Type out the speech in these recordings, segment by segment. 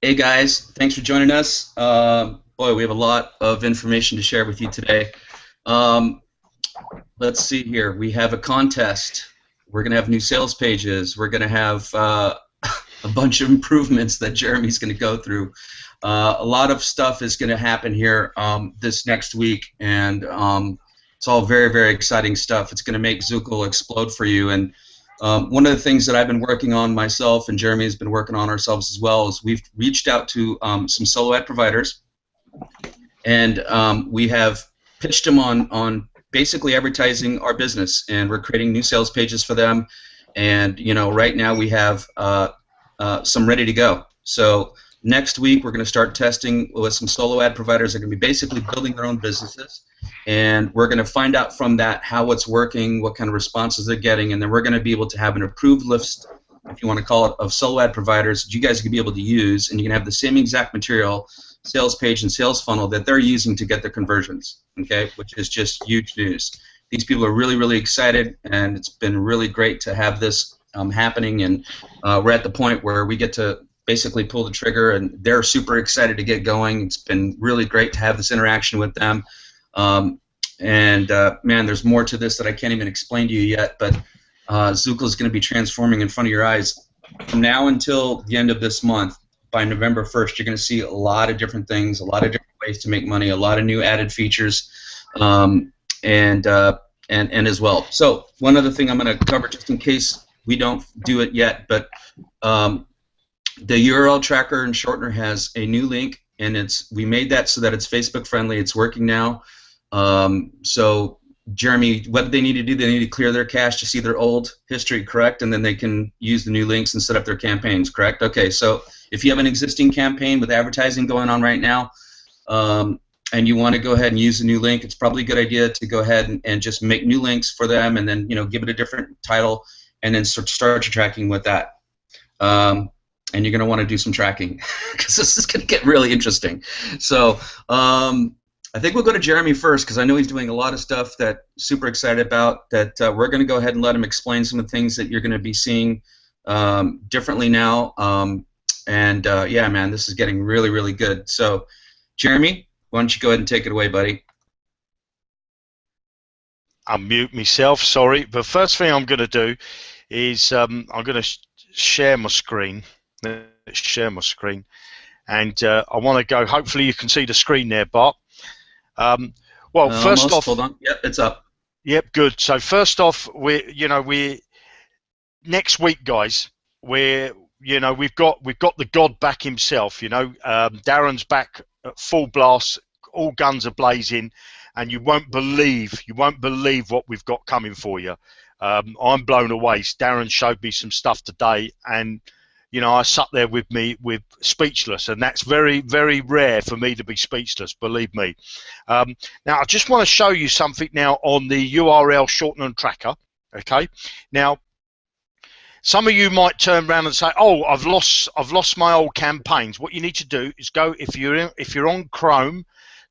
Hey guys, thanks for joining us. Boy, we have a lot of information to share with you today. Um, let's see here. We have a contest. We're going to have new sales pages. We're going to have a bunch of improvements that Jeremy's going to go through. A lot of stuff is going to happen here this next week, and it's all very, very exciting stuff. It's going to make Zukul explode for you. And one of the things that I've been working on myself, and Jeremy has been working on ourselves as well, is we've reached out to some solo ad providers, and we have pitched them on basically advertising our business, and we're creating new sales pages for them. And right now we have some ready to go. So next week we're going to start testing with some solo ad providers that are going to be basically building their own businesses, and we're going to find out from that how it's working, what kind of responses they're getting, and then we're going to be able to have an approved list, if you want to call it, of solo ad providers that you guys can be able to use, and you can have the same exact material, sales page and sales funnel that they're using to get their conversions, okay, which is just huge news. These people are really, really excited, and it's been really great to have this happening, and we're at the point where we get to basically pull the trigger, and they're super excited to get going. It's been really great to have this interaction with them. Man, there's more to this that I can't even explain to you yet, but Zukul is going to be transforming in front of your eyes. From now until the end of this month, by November 1st, you're going to see a lot of different things, a lot of different ways to make money, a lot of new added features, and as well. So one other thing I'm going to cover, just in case we don't do it yet, but the URL tracker and shortener has a new link, and we made that so that it's Facebook friendly. It's working now. So Jeremy, what they need to do, they need to clear their cache to see their old history, correct? And then they can use the new links and set up their campaigns, correct? Okay, so if you have an existing campaign with advertising going on right now, and you want to go ahead and use the new link, it's probably a good idea to go ahead and just make new links for them, and then give it a different title, and then start your tracking with that. And you're going to want to do some tracking because this is going to get really interesting. So I think we'll go to Jeremy first because I know he's doing a lot of stuff that super excited about, that we're going to go ahead and let him explain some of the things that you're going to be seeing differently now. Yeah, man, this is getting really, really good. So Jeremy, why don't you go ahead and take it away, buddy? I'll mute myself, sorry. But first thing I'm going to do is I'm going to share my screen. Let's share my screen, and I want to go. Hopefully, you can see the screen there, Bart. Well, first off, hold on. Yep, it's up. Yep, good. So first off, we next week, guys. We've got the God back himself. Darren's back at full blast, all guns are blazing, and you won't believe what we've got coming for you. I'm blown away. Darren showed me some stuff today, and I sat there with speechless, and that's very, very rare for me to be speechless, believe me. Now, I just want to show you something now on the URL shortener tracker. Okay. Now, some of you might turn around and say, "Oh, I've lost my old campaigns." What you need to do is go, if you're on Chrome,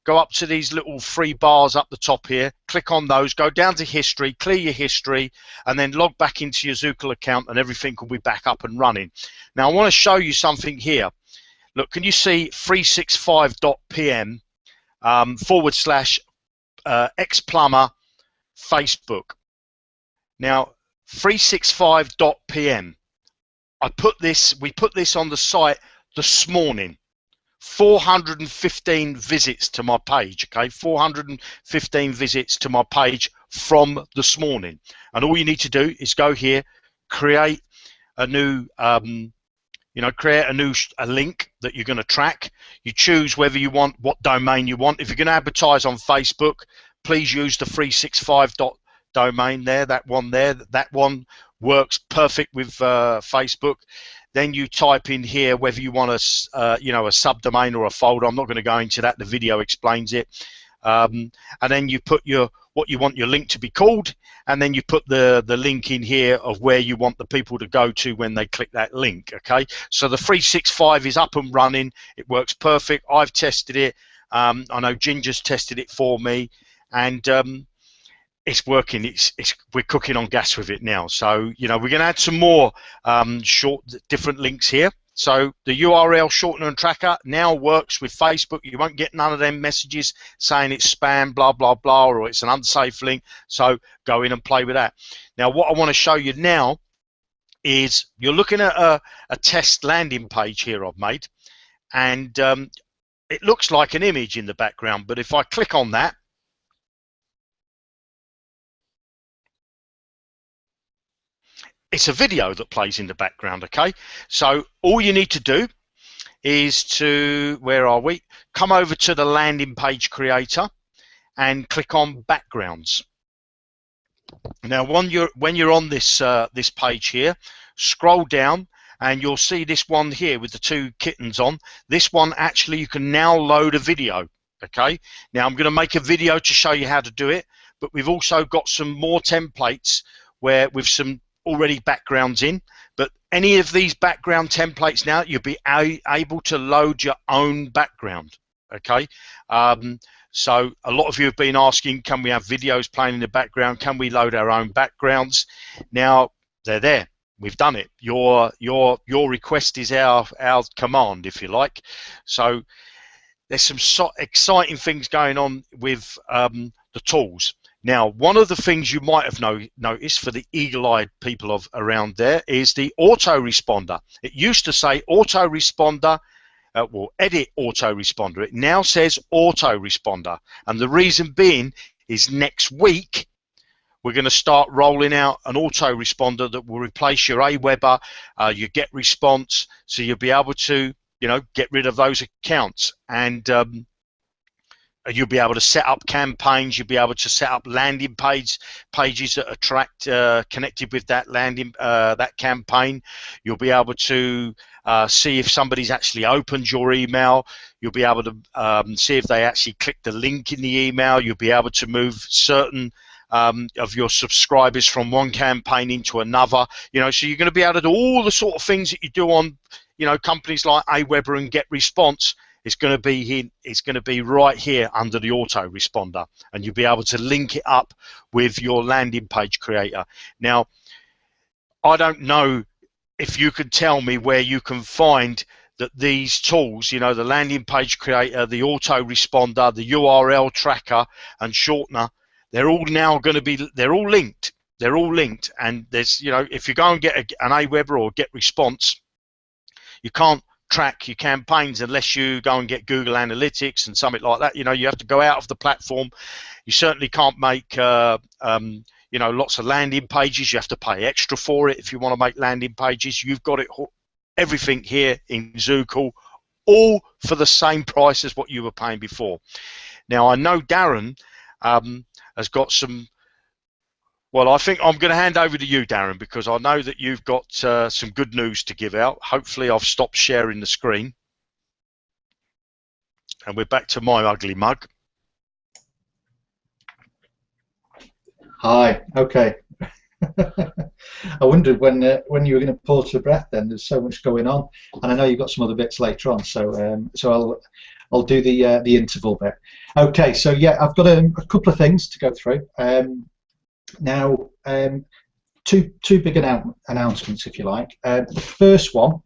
go up to these little three bars up the top here, click on those, go down to history, clear your history, and then log back into your Zukul account, and everything will be back up and running. Now, I want to show you something here. Look, can you see 365.pm / ex-plumber Facebook? Now, 365.pm. We put this on the site this morning. 415 visits to my page, okay? 415 visits to my page from this morning. And all you need to do is go here, create a new, a link that you're going to track. You choose whether you want, what domain you want. If you're going to advertise on Facebook, please use the 365 domain there, that one there. That one works perfect with Facebook. Then you type in here whether you want a subdomain or a folder. I'm not going to go into that. The video explains it. And then you put what you want your link to be called, and then you put the link in here of where you want the people to go to when they click that link. Okay. So the 365 is up and running. It works perfect. I've tested it. I know Ginger's tested it for me, and it's working. We're cooking on gas with it now. So we're going to add some more different links here. So the URL shortener and tracker now works with Facebook. You won't get none of them messages saying it's spam, blah, blah, blah, or it's an unsafe link. So go in and play with that. Now, what I want to show you now is you're looking at a test landing page here I've made, and it looks like an image in the background, but if I click on that, it's a video that plays in the background, okay? So all you need to do is to, where are we? Come over to the landing page creator and click on backgrounds. Now, when you're on this this page here, scroll down and you'll see this one here with the two kittens on. This one, actually, you can now load a video, okay? Now, I'm going to make a video to show you how to do it, but we've also got some more templates where with some already backgrounds in, but any of these background templates now, you'll be able to load your own background, okay? So a lot of you have been asking, can we have videos playing in the background? Can we load our own backgrounds? Now, they're there. We've done it. Your request is our command, if you like. So there's some exciting things going on with the tools. Now, one of the things you might have noticed for the eagle-eyed people around there is the autoresponder. It used to say autoresponder, well, edit autoresponder. It now says autoresponder, and the reason being is next week we're going to start rolling out an autoresponder that will replace your Aweber, your GetResponse, so you'll be able to, you know, get rid of those accounts, and you'll be able to set up campaigns. You'll be able to set up landing pages that attract connected with that that campaign. You'll be able to see if somebody's actually opened your email. You'll be able to see if they actually clicked the link in the email. You'll be able to move certain of your subscribers from one campaign into another. You know, so you're going to be able to do all the sort of things that you do on, you know, companies like Aweber and GetResponse. It's going to be here. It's going to be right here under the autoresponder, and you'll be able to link it up with your landing page creator. Now, I don't know if you could tell me where you can find that these tools, you know, the landing page creator, the autoresponder, the URL tracker, and shortener, they're all now going to be. They're all linked. They're all linked, and there's, you know, if you go and get an Aweber or GetResponse, you can't track your campaigns unless you go and get Google Analytics and something like that. You know, you have to go out of the platform. You certainly can't make you know, lots of landing pages. You have to pay extra for it if you want to make landing pages. You've got it, everything here in Zukul, all for the same price as what you were paying before. Now, I know Darren has got some. Well, I think I'm going to hand over to you, Darren, because I know that you've got some good news to give out. Hopefully, I've stopped sharing the screen. And we're back to my ugly mug. Hi, okay. I wondered when you were going to pause for breath then. There's so much going on. And I know you've got some other bits later on, so I'll do the interval bit. Okay, so yeah, I've got a couple of things to go through. Now, two big announcements, if you like. The first one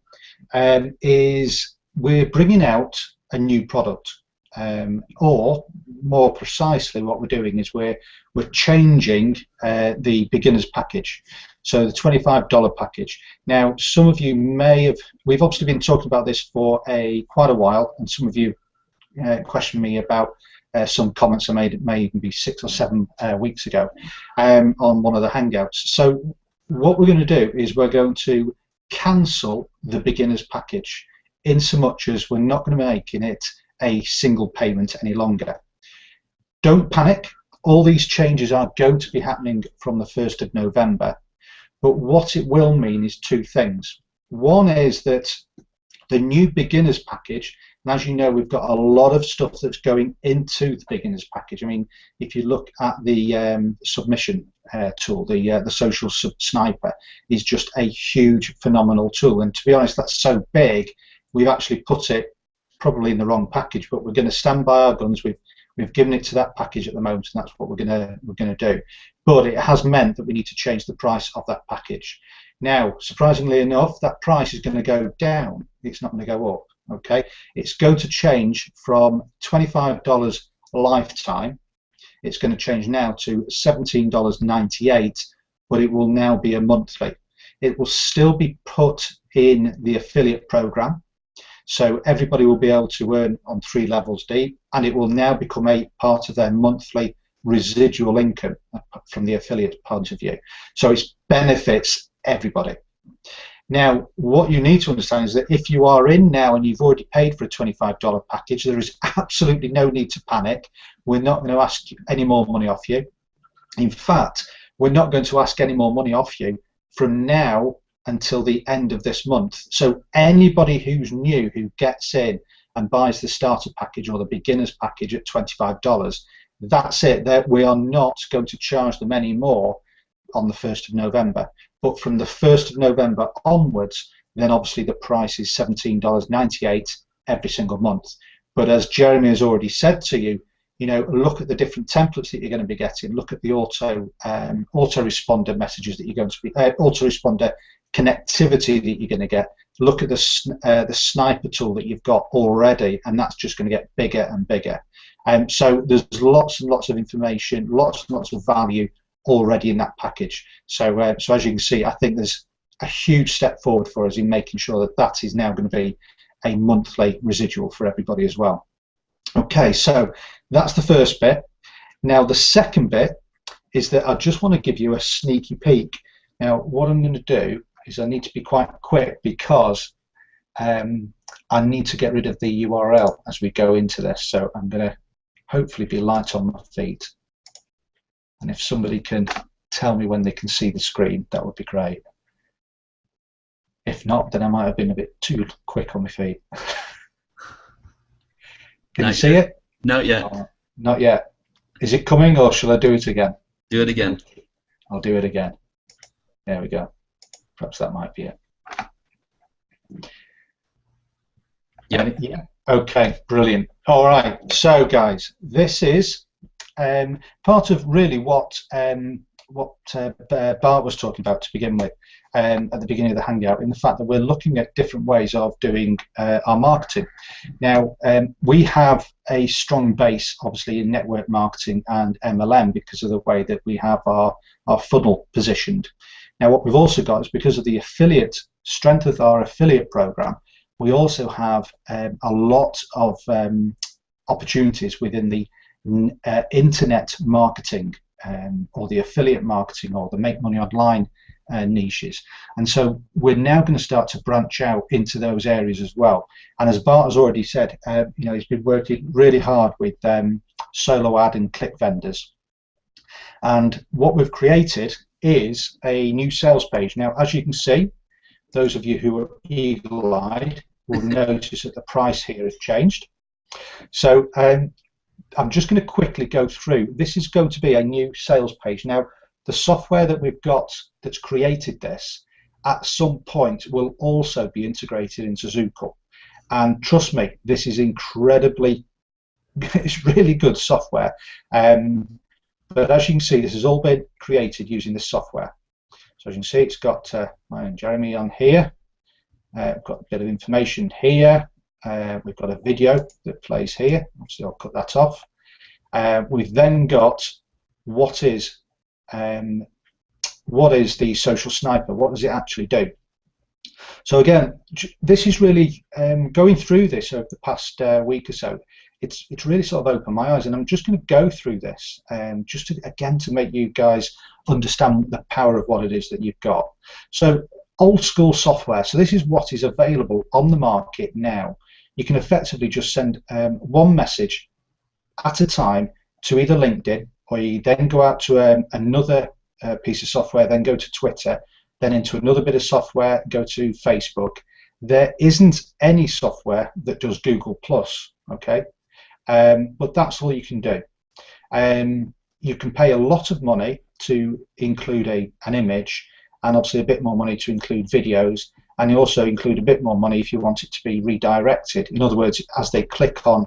is we're bringing out a new product, or more precisely, what we're doing is we're changing the beginners package. So the $25 package. Now, some of you may have. We've obviously been talking about this for quite a while, and some of you questioned me about. Some comments I made, it may even be 6 or 7 weeks ago, on one of the Hangouts. So what we're going to do is we're going to cancel the beginners package, in so much as we're not going to be making it a single payment any longer. Don't panic. All these changes are going to be happening from the 1st of November. But what it will mean is two things. One is that the new beginners package, and as you know, we've got a lot of stuff that's going into the beginners package. I mean, if you look at the submission tool, the social sniper is just a huge, phenomenal tool. And to be honest, that's so big, we've actually put it probably in the wrong package. But we're going to stand by our guns. We've given it to that package at the moment, and that's what we're going to do. But it has meant that we need to change the price of that package. Now, surprisingly enough, that price is going to go down. It's not going to go up. Okay, it's going to change from $25 lifetime. It's going to change now to $17.98, but it will now be a monthly. It will still be put in the affiliate program, so everybody will be able to earn on 3 levels deep, and it will now become a part of their monthly residual income from the affiliate point of view. So it benefits everybody. Now, what you need to understand is that if you are in now and you've already paid for a $25 package, there is absolutely no need to panic. We're not going to ask any more money off you. In fact, we're not going to ask any more money off you from now until the end of this month. So anybody who's new, who gets in and buys the starter package or the beginner's package at $25, that's it. That we are not going to charge them any more on the 1st of November. But from the 1st of November onwards, then obviously the price is $17.98 every single month. But as Jeremy has already said to you, look at the different templates that you're going to be getting. Look at the autoresponder messages that you're going to be, autoresponder connectivity that you're going to get. Look at the sniper tool that you've got already, and that's just going to get bigger and bigger. So there's lots and lots of information, lots and lots of value already in that package. So as you can see, I think there's a huge step forward for us in making sure that that is now going to be a monthly residual for everybody as well. Okay, so that's the first bit. Now the second bit is that I just want to give you a sneaky peek. Now what I'm going to do is I need to be quite quick because I need to get rid of the URL as we go into this. So I'm going to hopefully be light on my feet. And if somebody can tell me when they can see the screen, that would be great. If not, then I might have been a bit too quick on my feet. Can you see it? Not yet. Not yet. Is it coming, or shall I do it again? Do it again. I'll do it again. There we go. Perhaps that might be it. Yeah. Okay, brilliant. All right, so guys, this is part of really what Bart was talking about to begin with at the beginning of the Hangout, in the fact that we're looking at different ways of doing our marketing. Now, we have a strong base, obviously, in network marketing and MLM because of the way that we have our funnel positioned. Now, what we've also got is because of the affiliate strength of our affiliate program, we also have a lot of opportunities within the internet marketing or the affiliate marketing or the make money online niches, and so we're now going to start to branch out into those areas as well. And as Bart has already said, he's been working really hard with solo ad and click vendors, and what we've created is a new sales page. Now, as you can see, those of you who are eagle-eyed will notice that the price here has changed. So I'm just going to quickly go through. This is going to be a new sales page. Now, the software that we've got that's created this at some point will also be integrated into Zukul. And trust me, this is incredibly, it's really good software. But as you can see, this has all been created using this software. So as you can see, it's got mine and Jeremy on here. We've got a bit of information here. We've got a video that plays here. Obviously, I'll cut that off. We've then got what is the social sniper? What does it actually do? So again, this is really going through this over the past week or so. It's really sort of opened my eyes, and I'm just going to go through this just to make you guys understand the power of what it is that you've got. So old school software. So this is what is available on the market now. You can effectively just send one message at a time to either LinkedIn, or you then go out to another piece of software, then go to Twitter, then into another bit of software, go to Facebook. There isn't any software that does Google Plus, okay? But that's all you can do. You can pay a lot of money to include an image, and obviously a bit more money to include videos, and you also include a bit more money if you want it to be redirected. In other words, as they click on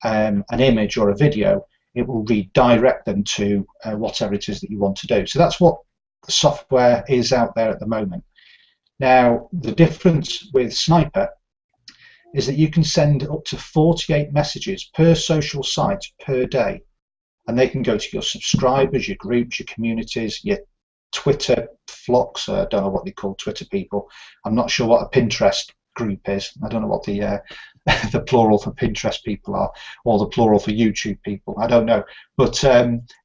an image or a video, it will redirect them to whatever it is that you want to do. So that's what the software is out there at the moment. Now, the difference with Sniper is that you can send up to 48 messages per social site per day, and they can go to your subscribers, your groups, your communities, your Twitter flocks. I don't know what they call Twitter people. I'm not sure what a Pinterest group is. I don't know what the the plural for Pinterest people are, or the plural for YouTube people. I don't know. But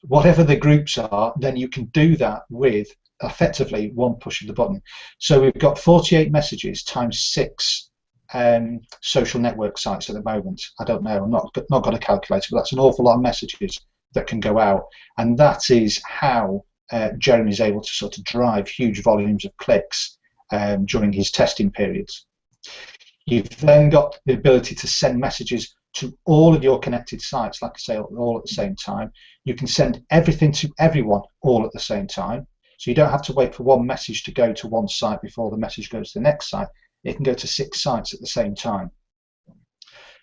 whatever the groups are, then you can do that with effectively one push of the button. So we've got 48 messages times 6 social network sites at the moment. I don't know. I'm not got a calculator, but that's an awful lot of messages that can go out, and that is how Jeremy is able to sort of drive huge volumes of clicks during his testing periods. You've then got the ability to send messages to all of your connected sites, like I say, all at the same time. You can send everything to everyone all at the same time, so you don't have to wait for one message to go to one site before the message goes to the next site. It can go to 6 sites at the same time.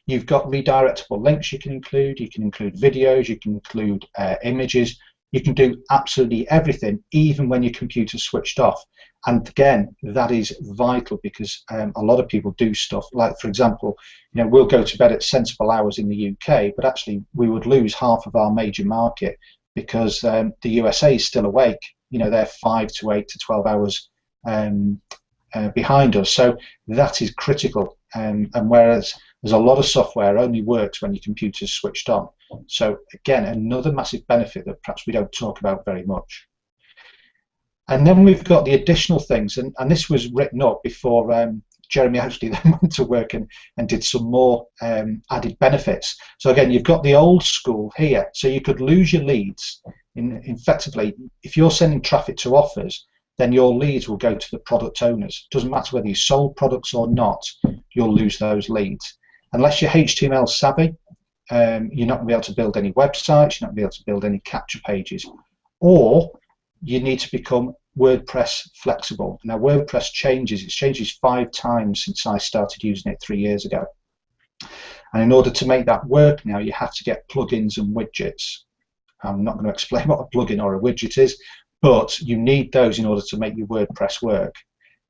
You've got redirectable links you can include videos, you can include images. You can do absolutely everything, even when your computer's switched off. And again, that is vital, because a lot of people do stuff like, for example, we'll go to bed at sensible hours in the UK, but actually we would lose half of our major market because the USA is still awake. They're 5 to 8 to 12 hours behind us. So that is critical. And whereas there's a lot of software only works when your computer's switched on. So again, another massive benefit that perhaps we don't talk about very much. And then we've got the additional things, and this was written up before Jeremy actually then went to work and did some more added benefits. So again, you've got the old school here. So you could lose your leads. Effectively, if you're sending traffic to offers, then your leads will go to the product owners. Doesn't matter whether you sold products or not, you'll lose those leads. Unless you're HTML savvy, you're not going to be able to build any websites, you're not going to be able to build any capture pages, or you need to become WordPress flexible. Now WordPress changes, it's changes 5 times since I started using it 3 years ago. And in order to make that work now, you have to get plugins and widgets. I'm not going to explain what a plugin or a widget is, but you need those in order to make your WordPress work.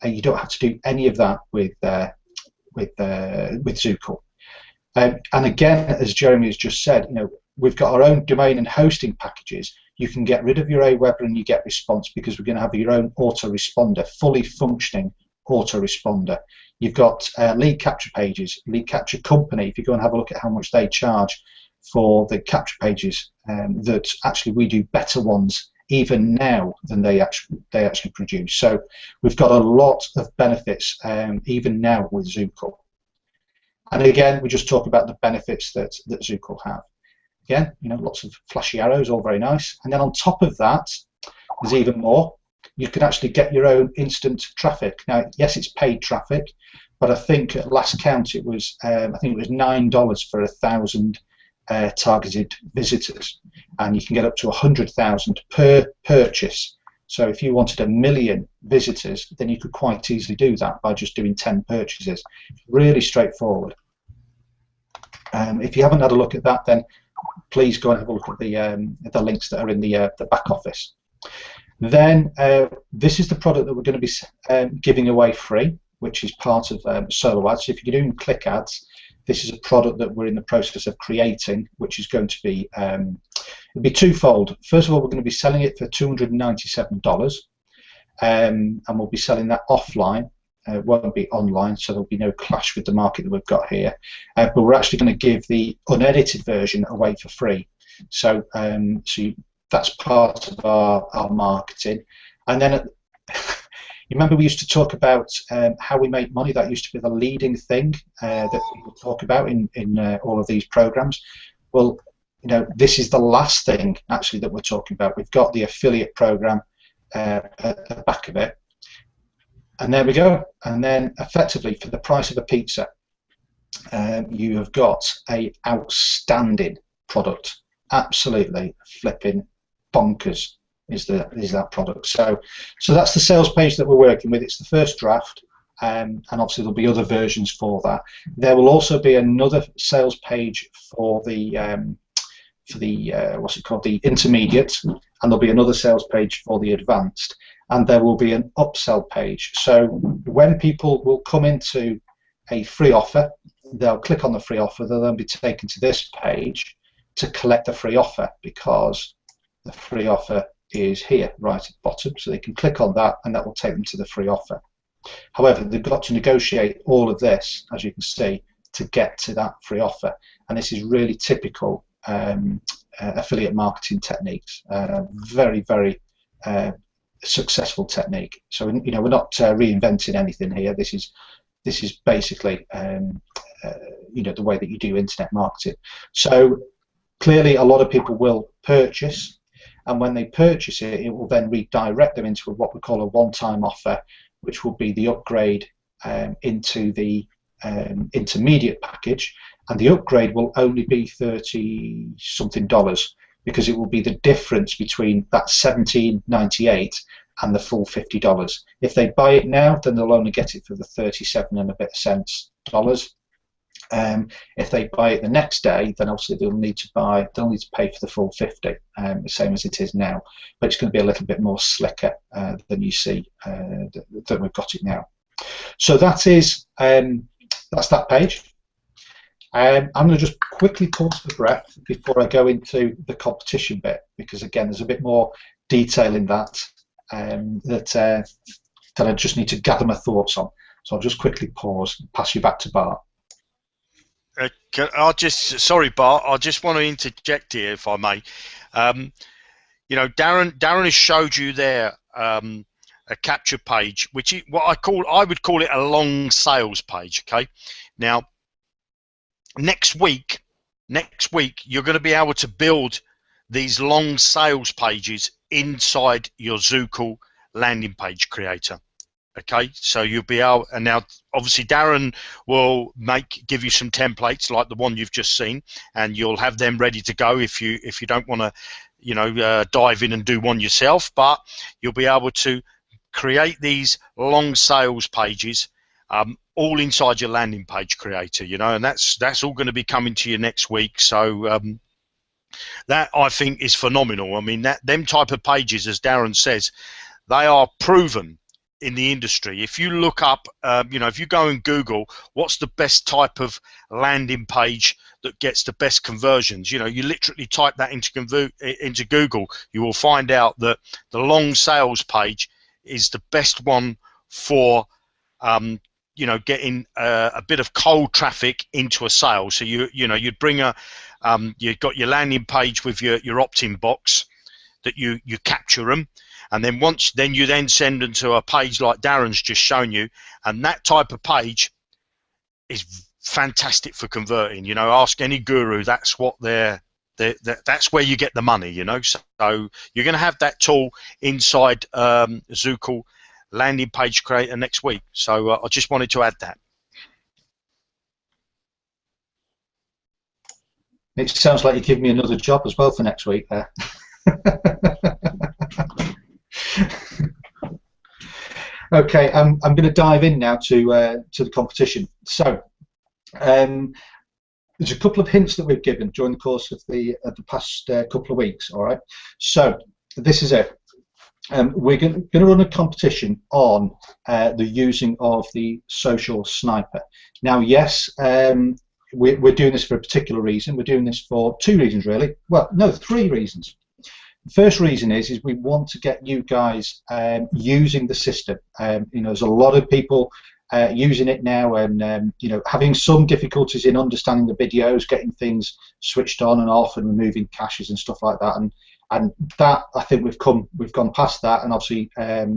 And you don't have to do any of that with Zukul. And again, as Jeremy has just said, we've got our own domain and hosting packages. You can get rid of your Aweber and you get response, because we're going to have your own autoresponder, fully functioning autoresponder. You've got lead capture pages, lead capture company. If you go and have a look at how much they charge for the capture pages, that actually we do better ones even now than they actually produce. So we've got a lot of benefits even now with Zukul. And again, we just talk about the benefits that Zukul have. Again, lots of flashy arrows, all very nice. And then on top of that, there's even more. You can actually get your own instant traffic. Now, yes, it's paid traffic, but I think at last count it was $9 for 1,000 targeted visitors, and you can get up to 100,000 per purchase. So if you wanted 1 million visitors, then you could quite easily do that by just doing 10 purchases. Really straightforward. If you haven't had a look at that, then please go and have a look at the links that are in the back office. Then this is the product that we're going to be giving away free, which is part of Solo Ads. So if you're doing click ads, this is a product that we're in the process of creating, which is going to be it'll be twofold. First of all, we're going to be selling it for $297, and we'll be selling that offline. It won't be online, so there'll be no clash with the market that we've got here. But we're actually going to give the unedited version away for free. So, that's part of our marketing. And then, you remember we used to talk about how we make money. That used to be the leading thing that people talk about in all of these programs. Well, this is the last thing actually that we're talking about. We've got the affiliate program at the back of it. And there we go. And then effectively, for the price of a pizza, you have got a outstanding product. Absolutely flipping bonkers is that product. So that's the sales page that we're working with. It's the first draft, and obviously there'll be other versions for that. There will also be another sales page for the what's it called, the intermediate, and there'll be another sales page for the advanced, and there will be an upsell page. So when people will come into a free offer, they'll click on the free offer, they'll then be taken to this page to collect the free offer, because the free offer is here right at the bottom, so they can click on that and that will take them to the free offer. However, they've got to negotiate all of this, as you can see, to get to that free offer, and this is really typical affiliate marketing techniques. Very, very successful technique. So we're not reinventing anything here. This is basically the way that you do internet marketing. So clearly, a lot of people will purchase, and when they purchase it, it will then redirect them into what we call a one-time offer, which will be the upgrade into the intermediate package, and the upgrade will only be $30-something, because it will be the difference between that $17.98 and the full $50. If they buy it now, then they'll only get it for the 37 and a bit cents dollars. If they buy it the next day, then obviously they'll need to pay for the full 50, the same as it is now. But it's going to be a little bit more slicker than you see that we've got it now. So that is that's that page. I'm going to just quickly pause for breath before I go into the competition bit, because again, there's a bit more detail in that that I just need to gather my thoughts on. So I'll just quickly pause and pass you back to Bart. Sorry, Bart. I just want to interject here, if I may. Darren has showed you there a capture page, which is what I would call it a long sales page. Okay. Now, next week, you're going to be able to build these long sales pages inside your Zukul landing page creator. Okay, so you'll be able, and now obviously Darren will give you some templates like the one you've just seen, and you'll have them ready to go if you don't want to dive in and do one yourself, but you'll be able to create these long sales pages all inside your landing page creator, and that's all going to be coming to you next week. So that, I think, is phenomenal. I mean, them type of pages, as Darren says, they are proven in the industry. If you look up, if you go and Google what's the best type of landing page that gets the best conversions, you literally type that into Google, you will find out that the long sales page is the best one for getting a bit of cold traffic into a sale. So you'd bring you've got your landing page with your opt-in box that you capture them, and then you send them to a page like Darren's just shown you, and that type of page is fantastic for converting. Ask any guru, that's what that's where you get the money. So you're going to have that tool inside Zukul landing page creator next week. So I just wanted to add that. It sounds like you give me another job as well for next week there. Okay, I'm going to dive in now to the competition. So there's a couple of hints that we've given during the course of the past couple of weeks. All right, so this is it. We're going to run a competition on the using of the social sniper. Now, yes, we're doing this for a particular reason. We're doing this for two reasons, really. Well, no, three reasons. The first reason is we want to get you guys using the system. There's a lot of people using it now, and having some difficulties in understanding the videos, getting things switched on and off, and removing caches and stuff like that. And that, I think we've gone past that, and obviously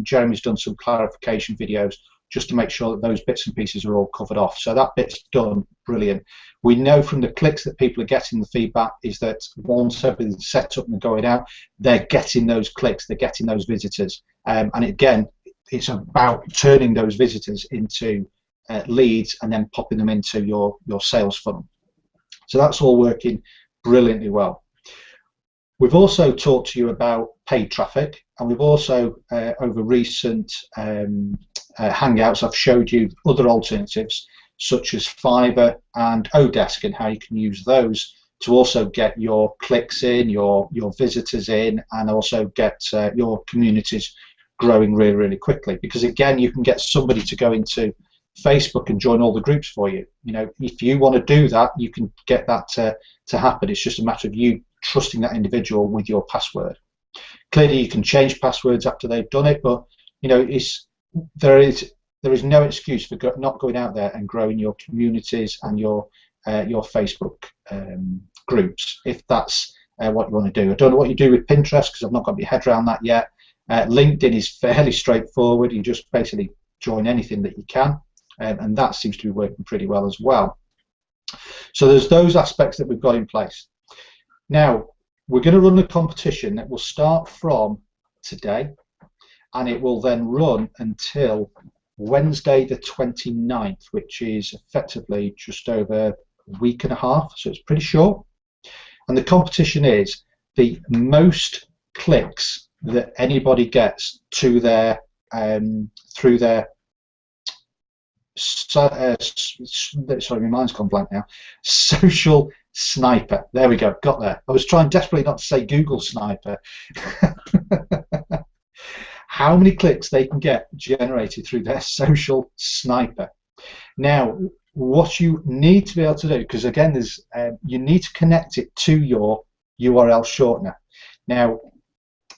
Jeremy's done some clarification videos just to make sure that those bits and pieces are all covered off. So that bit's done, brilliant. We know from the clicks that people are getting, the feedback is that once everything's set up and going out, they're getting those clicks, they're getting those visitors. And again, it's about turning those visitors into leads and then popping them into your sales funnel. So that's all working brilliantly well. We've also talked to you about paid traffic, and we've also, over recent Hangouts, I've showed you other alternatives such as Fiverr and Odesk and how you can use those to also get your clicks in, your visitors in, and also get your communities growing really, really quickly. Because again, you can get somebody to go into Facebook and join all the groups for you. You know, if you want to do that, you can get that to happen. It's just a matter of you trusting that individual with your password. Clearly, you can change passwords after they've done it, but you know, there is no excuse for not going out there and growing your communities and your Facebook groups, if that's what you want to do. I don't know what you do with Pinterest because I've not got my head around that yet. LinkedIn is fairly straightforward. You just basically join anything that you can, and that seems to be working pretty well as well. So there's those aspects that we've got in place. Now, we're going to run a competition that will start from today, and it will then run until Wednesday the 29th, which is effectively just over a week and a half, so it's pretty short. And the competition is the most clicks that anybody gets to their through their sorry, my mind's gone blank now. Social Sniper. There we go, got there. I was trying desperately not to say Google Sniper. How many clicks they can get generated through their Social Sniper. Now, what you need to be able to do, because again, there's you need to connect it to your URL shortener. Now,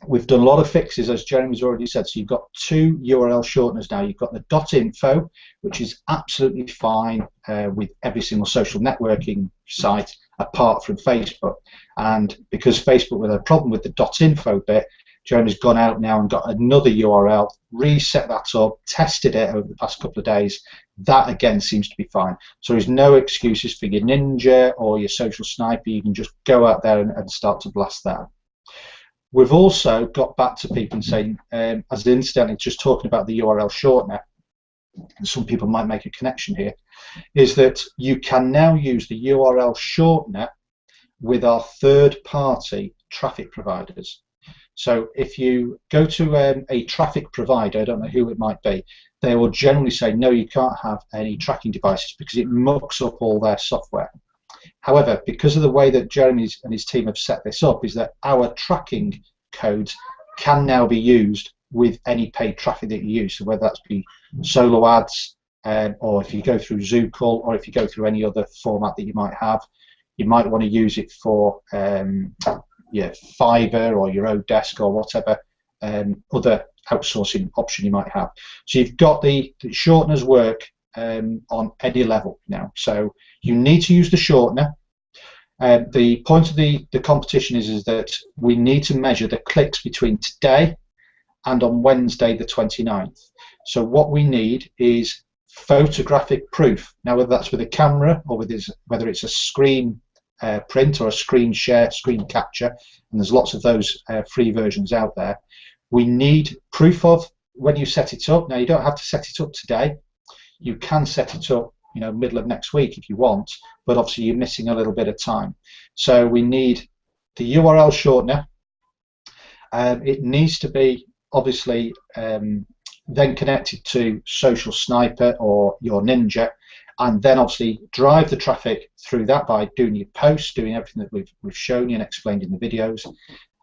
we've done a lot of fixes, as Jeremy's already said. So you've got two URL shorteners now. You've got the .info, which is absolutely fine with every single social networking site apart from Facebook. And because Facebook had a problem with the .info bit, Jeremy's gone out now and got another URL, reset that up, tested it over the past couple of days. That again seems to be fine. So there's no excuses for your Ninja or your Social Sniper. You can just go out there and start to blast that. We've also got back to people and saying, as incidentally, just talking about the URL shortener, and some people might make a connection here, is that you can now use the URL shortener with our third-party traffic providers. So if you go to a traffic provider, I don't know who it might be, they will generally say, no, you can't have any tracking devices because it mucks up all their software. However, because of the way that Jeremy and his team have set this up, is that our tracking codes can now be used with any paid traffic that you use. So whether that's be solo ads, or if you go through Zukul, or if you go through any other format that you might have, you might want to use it for yeah, Fiverr or your Odesk or whatever other outsourcing option you might have. So you've got the shorteners work on any level now. So you need to use the shortener. The point of the competition is that we need to measure the clicks between today and on Wednesday the 29th. So what we need is photographic proof. Now whether that's with a camera or whether it's a screen print or a screen share, screen capture, and there's lots of those free versions out there. We need proof of when you set it up. Now you don't have to set it up today. You can set it up, you know, middle of next week if you want, but obviously you're missing a little bit of time. So we need the URL shortener. It needs to be obviously then connected to Social Sniper or your Ninja, and then obviously drive the traffic through that by doing your posts, doing everything that we've shown you and explained in the videos.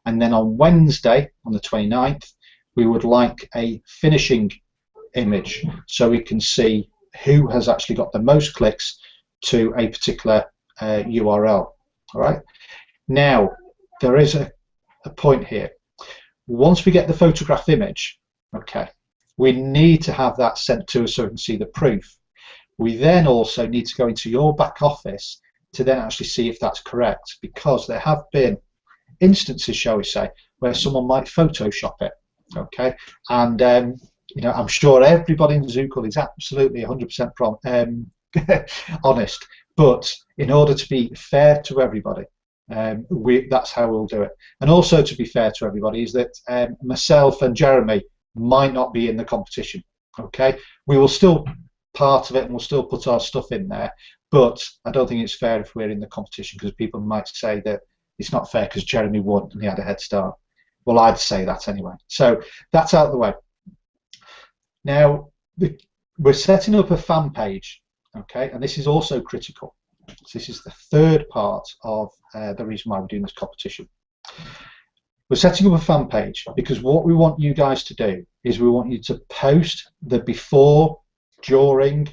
And then on Wednesday, on the 29th, we would like a finishing image so we can see who has actually got the most clicks to a particular URL. All right. Now there is a point here. Once we get the photograph image, okay, we need to have that sent to us so we can see the proof. We then also need to go into your back office to then actually see if that's correct, because there have been instances, shall we say, where someone might Photoshop it. Okay, and you know, I'm sure everybody in Zukul is absolutely 100% honest, but in order to be fair to everybody, that's how we'll do it. And also to be fair to everybody is that myself and Jeremy might not be in the competition. Okay, we will still part of it and we'll still put our stuff in there, but I don't think it's fair if we're in the competition, because people might say that it's not fair because Jeremy won and he had a head start. Well, I'd say that anyway. So that's out of the way. Now, we're setting up a fan page, okay, and this is also critical. So this is the third part of the reason why we're doing this competition. We're setting up a fan page because what we want you guys to do is we want you to post the before, during,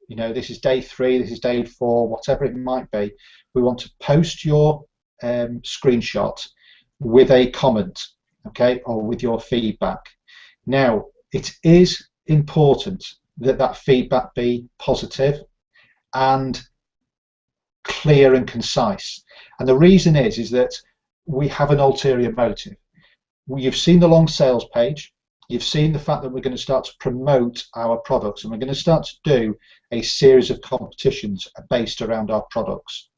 you know, this is day 3, this is day 4, whatever it might be. We want to post your screenshot with a comment, okay, or with your feedback. Now, it is important that that feedback be positive and clear and concise. And the reason is that we have an ulterior motive. You've seen the long sales page, you've seen the fact that we're going to start to promote our products, and we're going to start to do a series of competitions based around our products.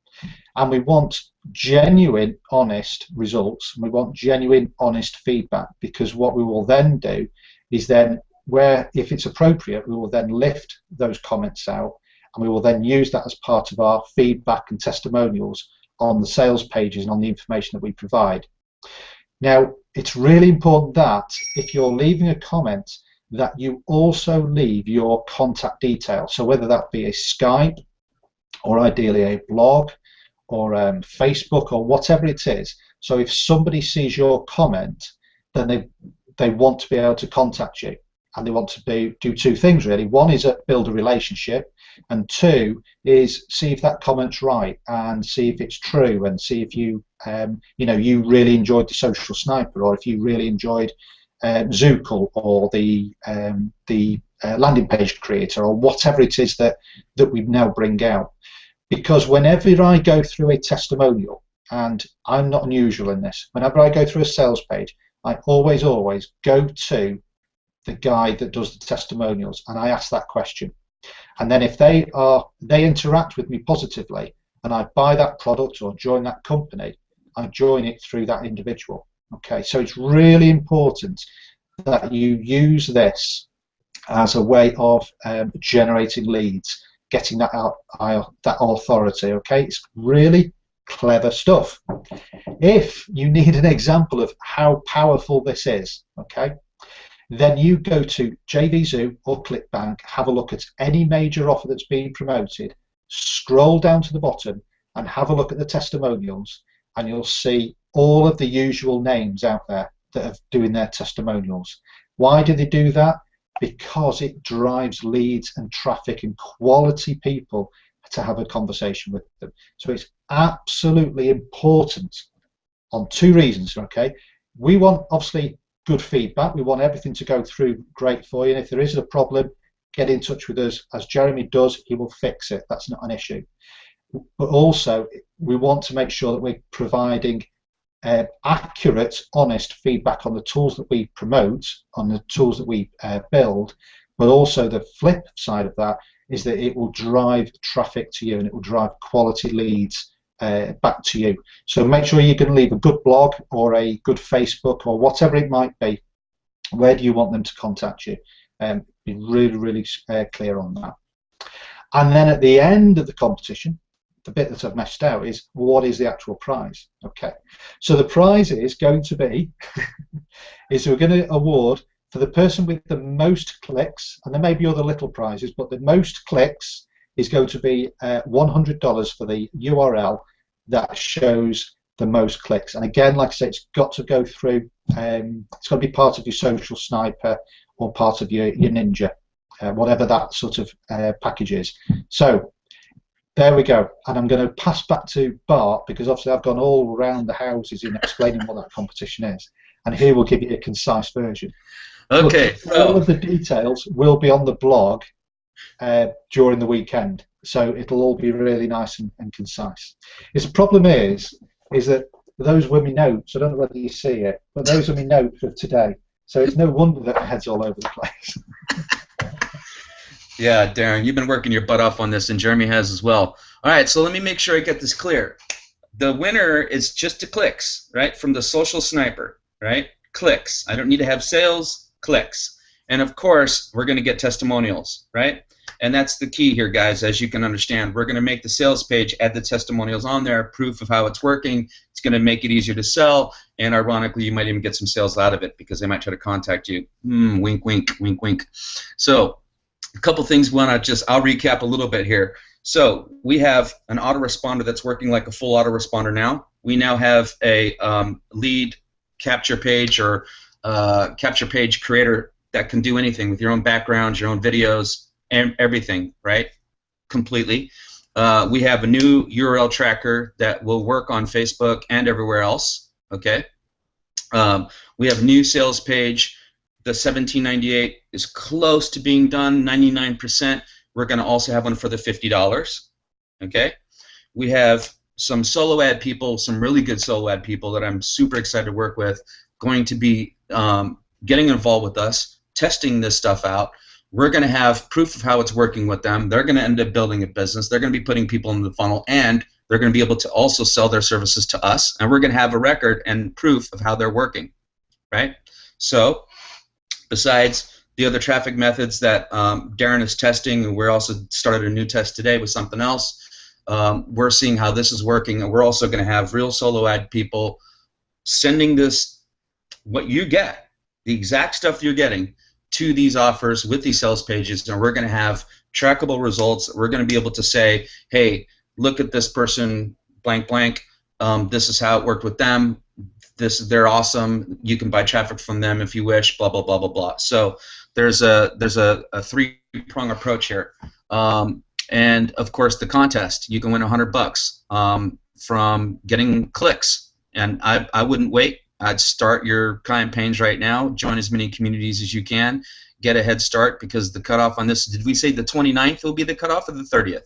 And we want genuine, honest results, and we want genuine, honest feedback, because what we will then do is then, where if it's appropriate, we will then lift those comments out, and we will then use that as part of our feedback and testimonials on the sales pages and on the information that we provide. Now, it's really important that if you're leaving a comment, that you also leave your contact details. So whether that be a Skype, or ideally a blog, or Facebook, or whatever it is. So if somebody sees your comment, then they want to be able to contact you, and they want to do 2 things really. One is build a relationship, and 2 is see if that comment's right, and see if it's true, and see if you you really enjoyed the Social Sniper, or if you really enjoyed Zukul, or the landing page creator, or whatever it is that we now bring out. Because whenever I go through a testimonial, and I'm not unusual in this, whenever I go through a sales page, I always go to the guy that does the testimonials, and I ask that question. And then if they interact with me positively, and I buy that product or join that company, I join it through that individual. Okay, so it's really important that you use this as a way of generating leads, getting that out, that authority. Okay, it's really clever stuff. If you need an example of how powerful this is, okay, then you go to JVZoo or ClickBank, have a look at any major offer that's being promoted, scroll down to the bottom and have a look at the testimonials, and you'll see all of the usual names out there that are doing their testimonials. Why do they do that? Because it drives leads and traffic and quality people to have a conversation with them. So it's absolutely important on 2 reasons, okay? We want, obviously, good feedback. We want everything to go through great for you, and if there is a problem, get in touch with us. As Jeremy does, he will fix it. That's not an issue. But also, we want to make sure that we're providing accurate, honest feedback on the tools that we promote, on the tools that we build, but also the flip side of that is that it will drive traffic to you, and it will drive quality leads back to you. So make sure you can leave a good blog or a good Facebook or whatever it might be. Where do you want them to contact you? Be really, really clear on that. And then at the end of the competition, the bit that I've messed out is, what is the actual prize? Okay, so the prize is going to be is we're going to award for the person with the most clicks, and there may be other little prizes, but the most clicks is going to be $100 for the URL that shows the most clicks. And again, like I say, it's got to go through, it's got to be part of your Social Sniper or part of your Ninja, whatever that sort of package is. So there we go, and I'm going to pass back to Bart, because obviously I've gone all around the houses in explaining what that competition is, and he will give you a concise version. Okay. But all of the details will be on the blog during the weekend, so it'll all be really nice and concise. The problem is that those were my notes. I don't know whether you see it, but those are my notes of today. So it's no wonder that my head's all over the place. Yeah, Darren, you've been working your butt off on this, and Jeremy has as well. All right, so let me make sure I get this clear. The winner is just the clicks, right, from the Social Sniper, right? Clicks. I don't need to have sales, clicks. And of course, we're going to get testimonials, right? And that's the key here, guys, as you can understand. We're going to make the sales page, add the testimonials on there, proof of how it's working. It's going to make it easier to sell, and ironically, you might even get some sales out of it because they might try to contact you. Wink, wink, wink, wink. So a couple things I'll recap a little bit here. So we have an autoresponder that's working like a full autoresponder now. We now have a lead capture page or capture page creator that can do anything with your own backgrounds, your own videos, and everything, right? Completely. We have a new URL tracker that will work on Facebook and everywhere else. Okay. We have a new sales page. The $17.98 is close to being done, 99%. We're going to also have one for the $50. Okay. We have some solo ad people, some really good solo ad people that I'm super excited to work with, going to be getting involved with us, testing this stuff out. We're going to have proof of how it's working with them. They're going to end up building a business. They're going to be putting people in the funnel, and they're going to be able to also sell their services to us, and we're going to have a record and proof of how they're working, right? So besides the other traffic methods that Darren is testing, and we're also started a new test today with something else, we're seeing how this is working, and we're also going to have real solo ad people sending this, what you get, the exact stuff you're getting, to these offers with these sales pages, and we're going to have trackable results. We're going to be able to say, hey, look at this person, blank, blank. This is how it worked with them. They're awesome. You can buy traffic from them if you wish. Blah blah blah blah blah. So there's a three-prong approach here, and of course the contest. You can win $100 from getting clicks, and I wouldn't wait. I'd start your campaigns right now. Join as many communities as you can. Get a head start, because the cutoff on this, did we say the 29th will be the cutoff, or the 30th?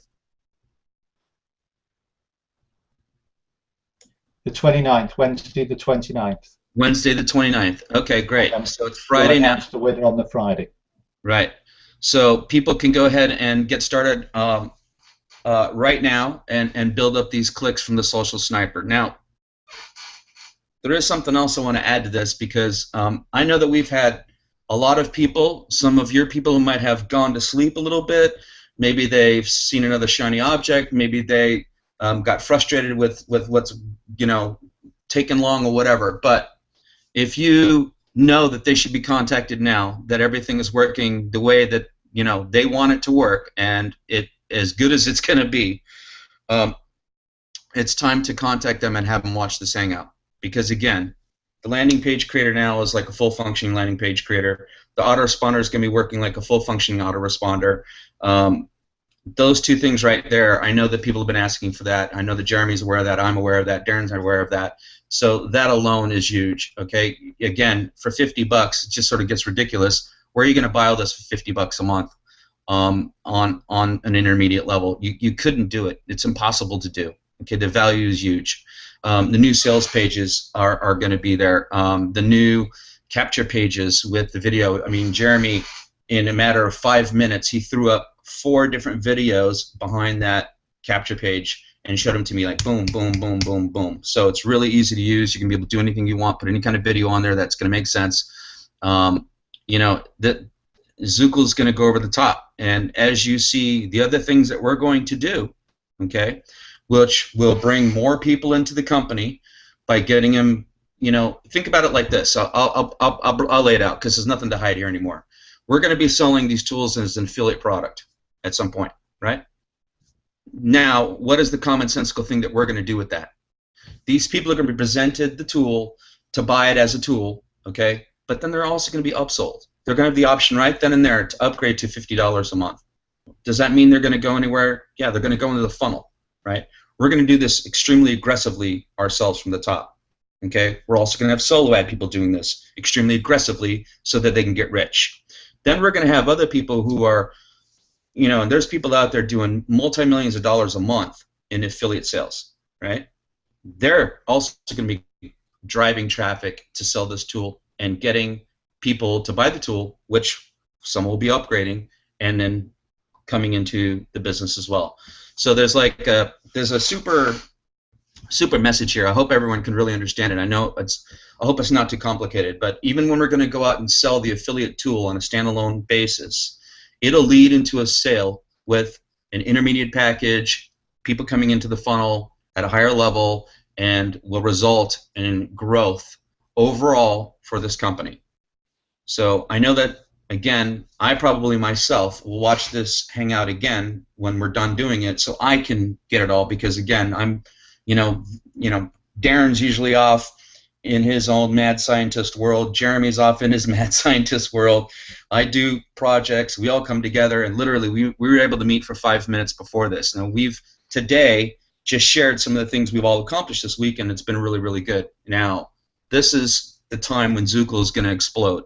The 29th, Wednesday the 29th. Wednesday the 29th. Okay, great. So it's Friday now. The winner on the Friday. Right. So people can go ahead and get started right now and build up these clicks from the Social Sniper. Now, there is something else I want to add to this, because I know that we've had a lot of people, some of your people who might have gone to sleep a little bit. Maybe they've seen another shiny object. Maybe they got frustrated with what's, taking long or whatever. But if you know that they should be contacted now, that everything is working the way that they want it to work, and it as good as it's going to be, it's time to contact them and have them watch this hangout. Because again, the landing page creator now is like a full functioning landing page creator. The autoresponder is going to be working like a full functioning autoresponder. Those two things right there, I know that people have been asking for that. I know that Jeremy's aware of that. I'm aware of that. Darren's aware of that. So that alone is huge. Okay. Again, for $50, it just sort of gets ridiculous. Where are you going to buy all this for $50 a month on an intermediate level? You couldn't do it. It's impossible to do. Okay. The value is huge. The new sales pages are going to be there. The new capture pages with the video. I mean, Jeremy, in a matter of 5 minutes, he threw up 4 different videos behind that capture page and showed them to me, like boom, boom, boom, boom, boom. So it's really easy to use. You can be able to do anything you want, put any kind of video on there that's going to make sense. That Zukul's going to go over the top. And as you see, the other things that we're going to do, okay, which will bring more people into the company by getting them, think about it like this. I'll lay it out, because there's nothing to hide here anymore. We're going to be selling these tools as an affiliate product at some point, right? Now, what is the commonsensical thing that we're going to do with that? These people are going to be presented the tool to buy it as a tool, okay? But then they're also going to be upsold. They're going to have the option right then and there to upgrade to $50 a month. Does that mean they're going to go anywhere? Yeah, they're going to go into the funnel, right? We're going to do this extremely aggressively ourselves from the top, okay? We're also going to have solo ad people doing this extremely aggressively so that they can get rich. Then we're going to have other people who are, and there's people out there doing multi-millions of dollars a month in affiliate sales, right? They're also going to be driving traffic to sell this tool and getting people to buy the tool, which some will be upgrading and then coming into the business as well. So there's a super message here. I hope everyone can really understand it. I hope it's not too complicated, but even when we're going to go out and sell the affiliate tool on a standalone basis, it'll lead into a sale with an intermediate package, people coming into the funnel at a higher level, and will result in growth overall for this company. So I know that again, I probably myself will watch this hangout again when we're done doing it, so I can get it all. Because again, I'm, you know, Darren's usually off in his own mad scientist world. Jeremy's off in his mad scientist world. I do projects. We all come together, and literally, we were able to meet for 5 minutes before this. Now we've today just shared some of the things we've all accomplished this week, and it's been really, really good. Now, this is the time when Zukul is going to explode.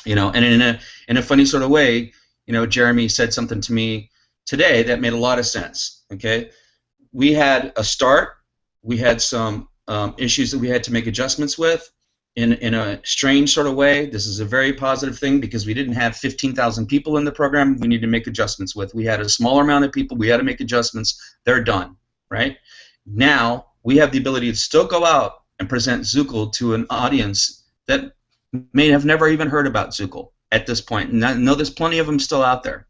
And in a funny sort of way, Jeremy said something to me today that made a lot of sense. Okay, we had a start, we had some issues that we had to make adjustments with. In a strange sort of way, this is a very positive thing because we didn't have 15,000 people in the program we need to make adjustments with. We had a smaller amount of people, we had to make adjustments. They're done, right? Now we have the ability to still go out and present Zukul to an audience that may have never even heard about Zukul at this point. And I know there's plenty of them still out there.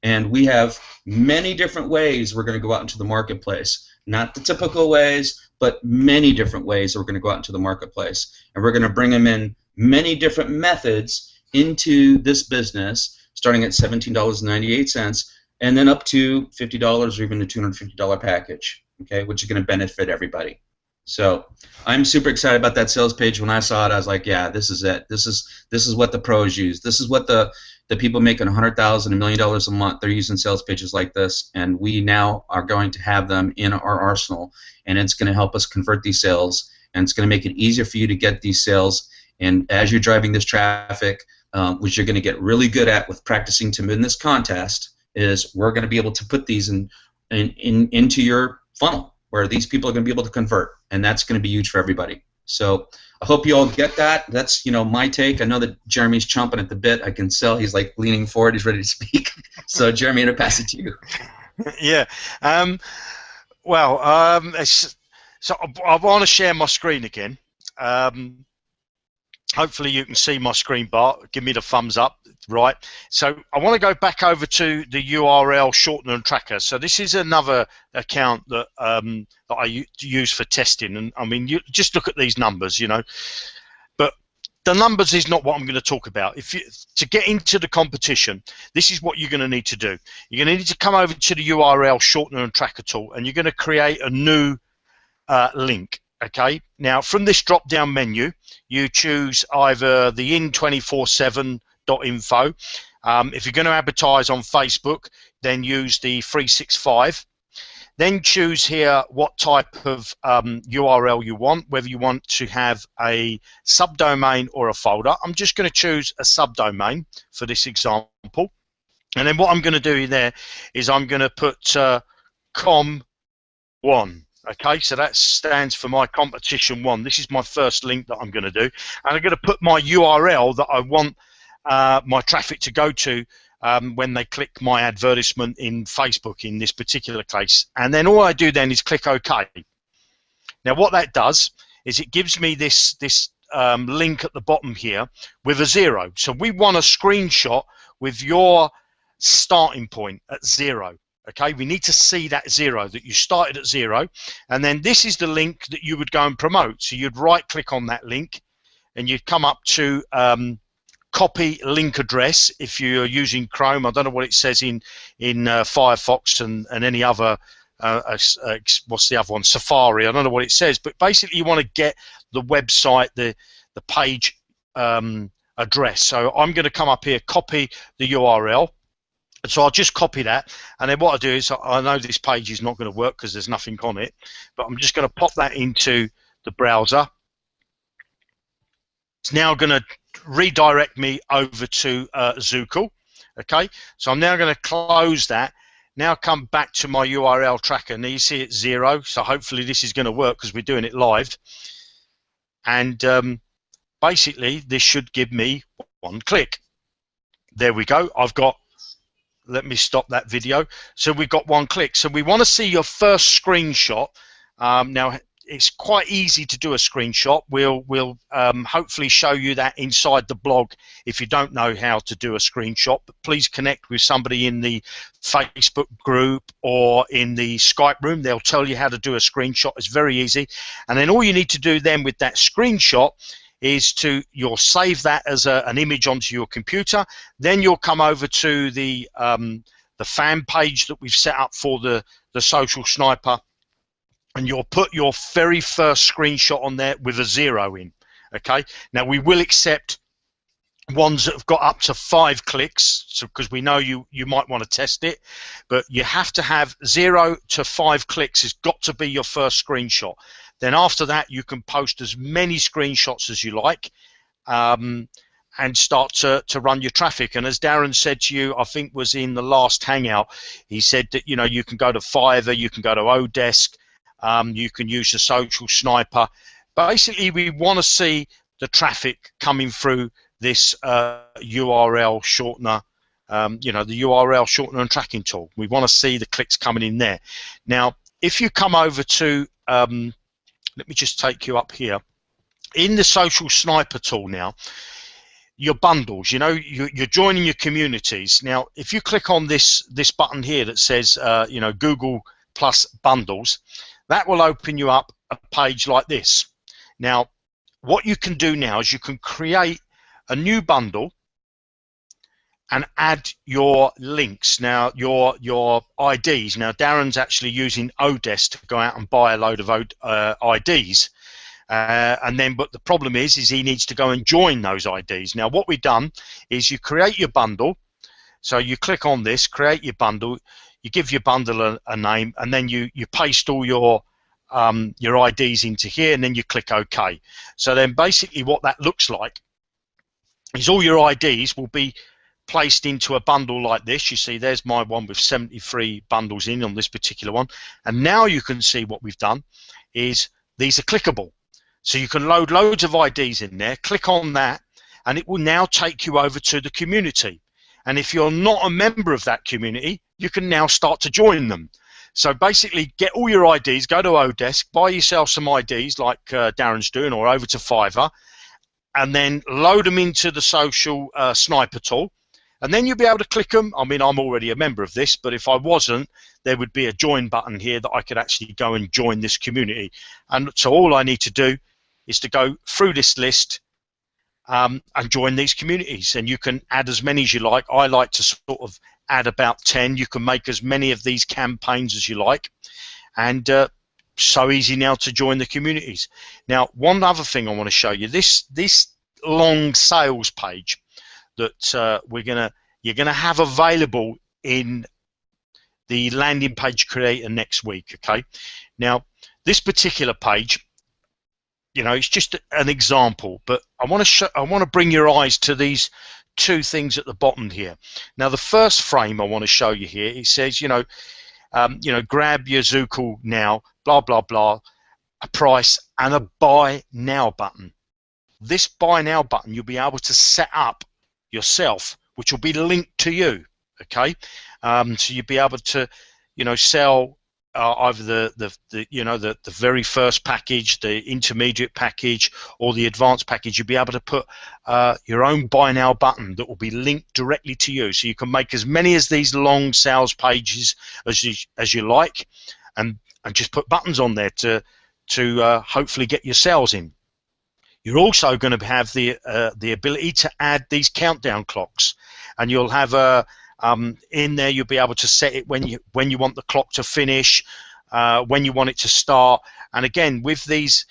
And we have many different ways we're going to go out into the marketplace. Not the typical ways, but many different ways that we're going to go out into the marketplace. And we're going to bring them in many different methods into this business, starting at $17.98 and then up to $50 or even the $250 package, okay, which is going to benefit everybody. So I'm super excited about that sales page. When I saw it, I was like, yeah, this is it. This is what the pros use. This is what the people making $100,000, $1 million a month, they're using sales pages like this, and we now are going to have them in our arsenal, and it's going to help us convert these sales, and it's going to make it easier for you to get these sales. And as you're driving this traffic, which you're going to get really good at with practicing to win this contest, is we're going to be able to put these into your funnel, where these people are going to be able to convert, and that's going to be huge for everybody. So I hope you all get that. That's my take. I know that Jeremy's chomping at the bit. I can tell he's like leaning forward. He's ready to speak. So Jeremy, I'm going to pass it to you. Yeah. So I want to share my screen again. Hopefully you can see my screen bar. Give me the thumbs up. Right, so I want to go back over to the URL shortener and tracker. So this is another account that that I use for testing, and I mean, you just look at these numbers, But the numbers is not what I'm going to talk about. To get into the competition, this is what you're going to need to do. You're going to need to come over to the URL shortener and tracker tool, and you're going to create a new link. Okay. Now from this drop-down menu, you choose either the in247.info. If you're going to advertise on Facebook, then use the 365. Then choose here what type of URL you want, whether you want to have a subdomain or a folder. I'm just going to choose a subdomain for this example. And then what I'm going to do there is I'm going to put com1. Okay, so that stands for my competition one. This is my first link that I'm going to do. And I'm going to put my URL that I want my traffic to go to when they click my advertisement in Facebook in this particular case. And then all I do then is click OK. Now what that does is it gives me this link at the bottom here with a 0. So we want a screenshot with your starting point at 0. Okay, we need to see that 0, that you started at 0, and then this is the link that you would go and promote. So you'd right click on that link and you'd come up to copy link address if you're using Chrome. I don't know what it says in Firefox and any other what's the other one, Safari. I don't know what it says, but basically you want to get the website, the page address. So I'm going to come up here, copy the URL. So I'll just copy that, and then what I do is I know this page is not going to work because there's nothing on it, but I'm just going to pop that into the browser. It's now going to redirect me over to Zukul. Okay, so I'm now going to close that. Now come back to my URL tracker. Now you see it's 0, so hopefully this is going to work because we're doing it live. And basically this should give me 1 click. There we go. I've got. Let me stop that video. So we've got 1 click. So we want to see your first screenshot. Now it's quite easy to do a screenshot. We'll hopefully show you that inside the blog if you don't know how to do a screenshot. But please connect with somebody in the Facebook group or in the Skype room. They'll tell you how to do a screenshot. It's very easy. And then all you need to do then with that screenshot is you'll save that as an image onto your computer. Then you'll come over to the fan page that we've set up for the Social Sniper, and you'll put your very first screenshot on there with a 0 in. Okay. Now we will accept ones that have got up to 5 clicks, so because we know you might want to test it, but you have to have 0 to 5 clicks has got to be your first screenshot. Then after that you can post as many screenshots as you like, and start to run your traffic. And as Darren said to you, I think was in the last Hangout, he said that you can go to Fiverr, you can go to Odesk, you can use the Social Sniper. Basically we want to see the traffic coming through this URL shortener, the URL shortener and tracking tool. We want to see the clicks coming in there. Now, if you come over to, let me just take you up here, in the Social Sniper tool now, your bundles, you're joining your communities. Now, if you click on this button here that says, Google Plus Bundles, that will open you up a page like this. Now, what you can do now is you can create a new bundle and add your links. Now, your IDs. Now, Darren's actually using Odesk to go out and buy a load of IDs. But the problem is he needs to go and join those IDs. Now, what we've done is you create your bundle. So you click on this, create your bundle, you give your bundle a name, and then you paste all your IDs into here, and then you click OK. So then basically what that looks like is all your IDs will be placed into a bundle like this. You see there's my one with 73 bundles in on this particular one. And now you can see what we've done is these are clickable. So you can load loads of IDs in there, click on that, and it will now take you over to the community. And if you're not a member of that community, you can now start to join them. So basically get all your IDs, go to Odesk, buy yourself some IDs like Darren's doing, or over to Fiverr, and then load them into the Social Sniper tool, and then you'll be able to click them. I mean, I'm already a member of this, but if I wasn't, there would be a join button here that I could actually go and join this community. And so all I need to do is to go through this list and join these communities, and you can add as many as you like. I like to sort of add about 10. You can make as many of these campaigns as you like, and so easy now to join the communities. Now, one other thing I want to show you, this long sales page that you're gonna have available in the landing page creator next week. Okay, now this particular page, it's just an example, but I want to bring your eyes to these 2 things at the bottom here. Now, the first frame I want to show you here, it says, grab your Zukul now, blah blah blah, a price and a buy now button. This buy now button you'll be able to set up yourself, which will be linked to you. Okay, so you'll be able to, sell either the very first package, the intermediate package, or the advanced package. You'll be able to put your own buy now button that will be linked directly to you, so you can make as many of these long sales pages as you like, and just put buttons on there to hopefully get your sales in. You're also going to have the ability to add these countdown clocks, and you'll have in there you'll be able to set it when you want the clock to finish, when you want it to start. And again, with this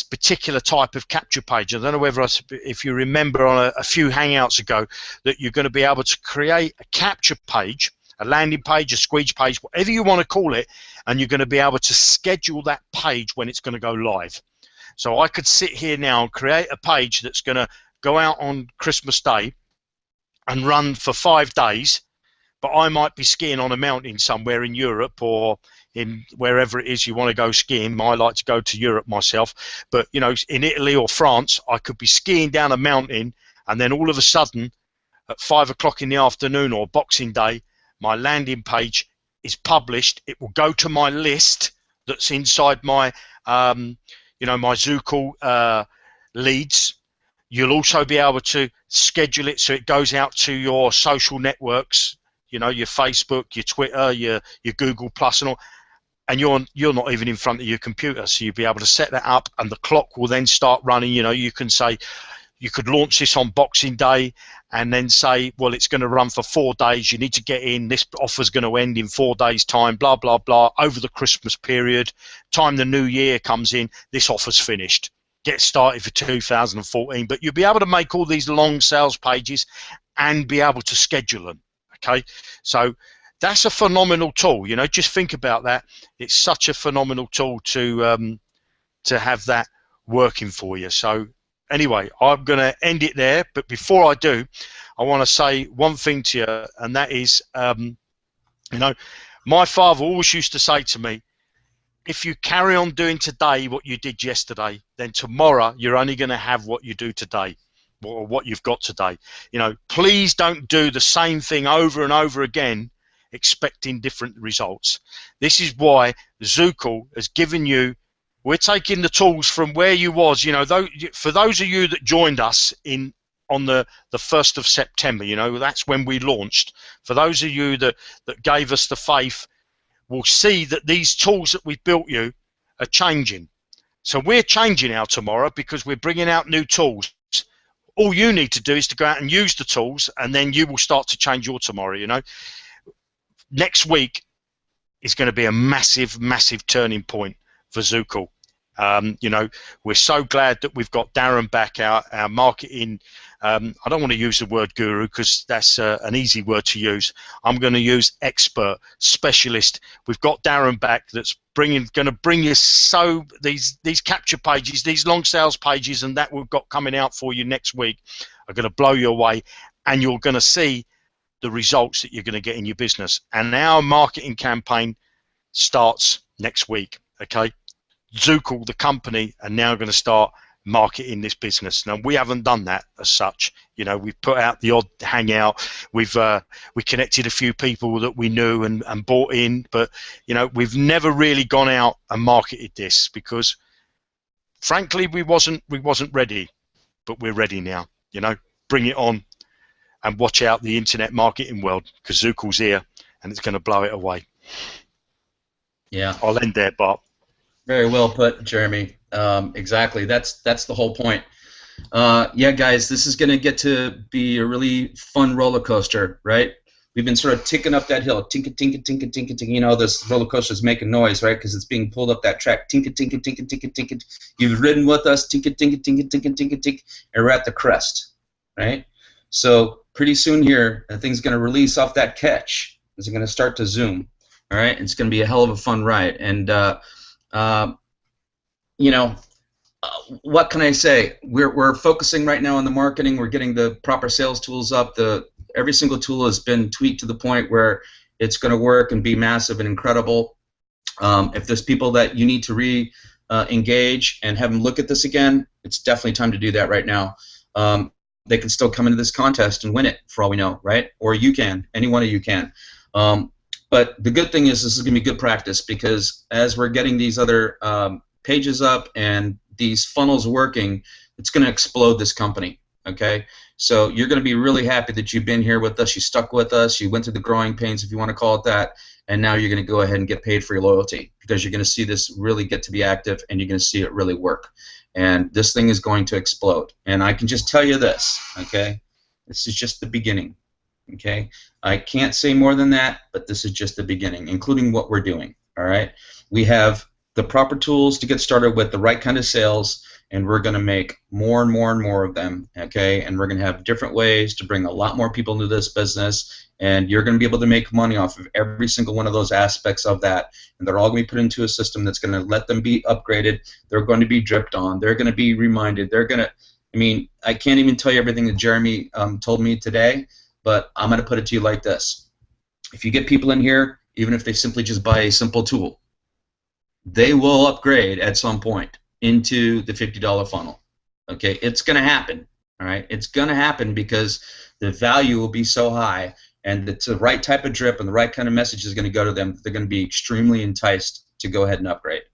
particular type of capture page, I don't know whether if you remember on a few Hangouts ago that you're going to be able to create a capture page, a landing page, a squeeze page, whatever you want to call it, and you're going to be able to schedule that page when it's going to go live. So I could sit here now and create a page that's going to go out on Christmas Day and run for 5 days, but I might be skiing on a mountain somewhere in Europe or in wherever it is you want to go skiing. I like to go to Europe myself, but in Italy or France, I could be skiing down a mountain, and then all of a sudden at 5 o'clock in the afternoon or Boxing Day, my landing page is published. It will go to my list that's inside my my Zukul leads. You'll also be able to schedule it so it goes out to your social networks, your Facebook, your Twitter, your Google Plus and all. and you're not even in front of your computer, so you'll be able to set that up, and the clock will then start running. You know, you can say, you could launch this on Boxing Day and then say, well, it's going to run for 4 days. You need to get in. This offer's going to end in 4 days' time, blah, blah, blah. Over the Christmas period, time the new year comes in, this offer's finished. Get started for 2014. But you'll be able to make all these long sales pages and be able to schedule them, okay? So that's a phenomenal tool. You know, just think about that. It's such a phenomenal tool to have that working for you. So anyway, I'm going to end it there, but before I do, I want to say one thing to you, and that is, you know, my father always used to say to me, if you carry on doing today what you did yesterday, then tomorrow you're only going to have what you do today, or what you've got today. You know, please don't do the same thing over and over again expecting different results. This is why Zukul has given you, we're taking the tools from where you was, you know, for those of you that joined us on the 1st of September, you know, that's when we launched. For those of you that gave us the faith, will see that these tools that we've built you are changing. So we're changing our tomorrow because we're bringing out new tools. All you need to do is to go out and use the tools, and then you will start to change your tomorrow, you know. Next week is going to be a massive, massive turning point for Zukul. You know, we're so glad that we've got Darren back, our marketing. I don't want to use the word guru because that's an easy word to use. I'm going to use expert, specialist. We've got Darren back that's going to bring you these capture pages, these long sales pages, and that we've got coming out for you next week are going to blow you away, and you're going to see the results that you're going to get in your business. And our marketing campaign starts next week, okay? Zukul, the company, are now going to start marketing this business. Now, we haven't done that as such. You know, we've put out the odd hangout. We connected a few people that we knew and bought in, but, you know, we've never really gone out and marketed this because, frankly, we wasn't ready, but we're ready now. You know, bring it on and watch out the internet marketing world because Zukul's here and it's going to blow it away. Yeah. I'll end there, Bart. Very well put, Jeremy. Exactly. That's the whole point. Yeah, guys, this is going to get to be a really fun roller coaster, right? We've been sort of ticking up that hill, tinka, tinka, tinka, tinka, tinka. You know, this roller coaster is making noise, right? Because it's being pulled up that track, tinka, tinka, tinka, tinka, tinka. You've ridden with us, tinka, tinka, tinka, tinka, tinka, tinka, and we're at the crest, right? So pretty soon here, the thing's going to release off that catch. It's going to start to zoom, all right? It's going to be a hell of a fun ride, and you know, what can I say? We're focusing right now on the marketing. We're getting the proper sales tools up. Every single tool has been tweaked to the point where it's going to work and be massive and incredible. If there's people that you need to re-engage and have them look at this again, it's definitely time to do that right now. They can still come into this contest and win it, for all we know, right? Or you can. Any one of you can. But the good thing is this is going to be good practice because as we're getting these other pages up and these funnels working, it's going to explode this company, okay? So you're going to be really happy that you've been here with us, you stuck with us, you went through the growing pains, if you want to call it that, and now you're going to go ahead and get paid for your loyalty because you're going to see this really get to be active and you're going to see it really work. And this thing is going to explode. And I can just tell you this, okay? This is just the beginning, okay? I can't say more than that, but this is just the beginning, including what we're doing, all right? We have the proper tools to get started with the right kind of sales, and we're going to make more and more and more of them, okay? And we're going to have different ways to bring a lot more people into this business, and you're going to be able to make money off of every single one of those aspects of that, and they're all going to be put into a system that's going to let them be upgraded. They're going to be dripped on. They're going to be reminded. They're going to, I mean, I can't even tell you everything that Jeremy told me today, but I'm going to put it to you like this. If you get people in here, even if they simply just buy a simple tool, they will upgrade at some point into the $50 funnel. Okay, it's going to happen. All right, it's going to happen because the value will be so high, and it's the right type of drip and the right kind of message is going to go to them. They're going to be extremely enticed to go ahead and upgrade.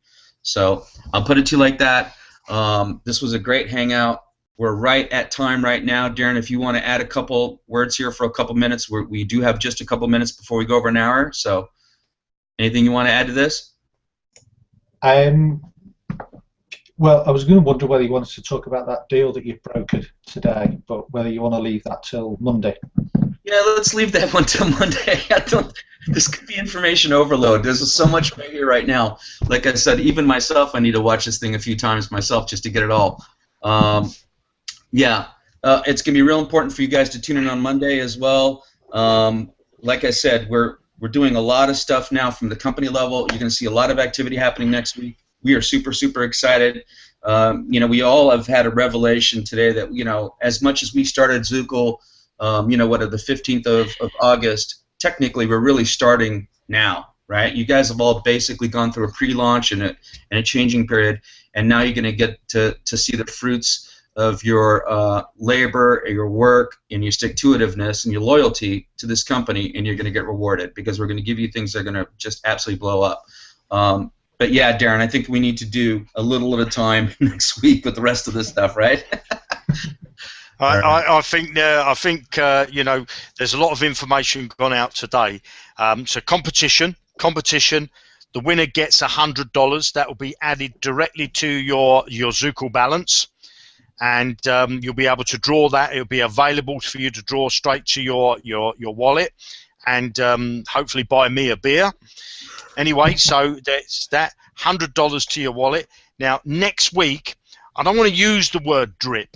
So I'll put it to you like that. This was a great hangout. We're right at time right now. Darren, if you want to add a couple words here for a couple minutes, we do have just a couple minutes before we go over an hour. So anything you want to add to this? Well, I was going to wonder whether you wanted to talk about that deal that you brokered today, but whether you want to leave that till Monday. Yeah, let's leave that one till Monday. This could be information overload. There's so much right here right now. Like I said, even myself, I need to watch this thing a few times myself just to get it all. Yeah, it's going to be real important for you guys to tune in on Monday as well. Like I said, we're doing a lot of stuff now from the company level. You're going to see a lot of activity happening next week. We are super, super excited. We all have had a revelation today that, as much as we started Zukul, the 15th of August, technically we're really starting now, right? You guys have all basically gone through a pre-launch and a changing period, and now you're going to get to see the fruits of your labor, your work, and your stick-to-itiveness and your loyalty to this company, and you're going to get rewarded because we're going to give you things that are going to just absolutely blow up. But yeah, Darren, I think we need to do a little at a time next week with the rest of this stuff, right? I think there's a lot of information gone out today. So competition. The winner gets $100. That will be added directly to your Zukul balance, and you'll be able to draw that. It'll be available for you to draw straight to your wallet, and hopefully buy me a beer. Anyway, so that's that $100 to your wallet. Now next week, I don't want to use the word drip.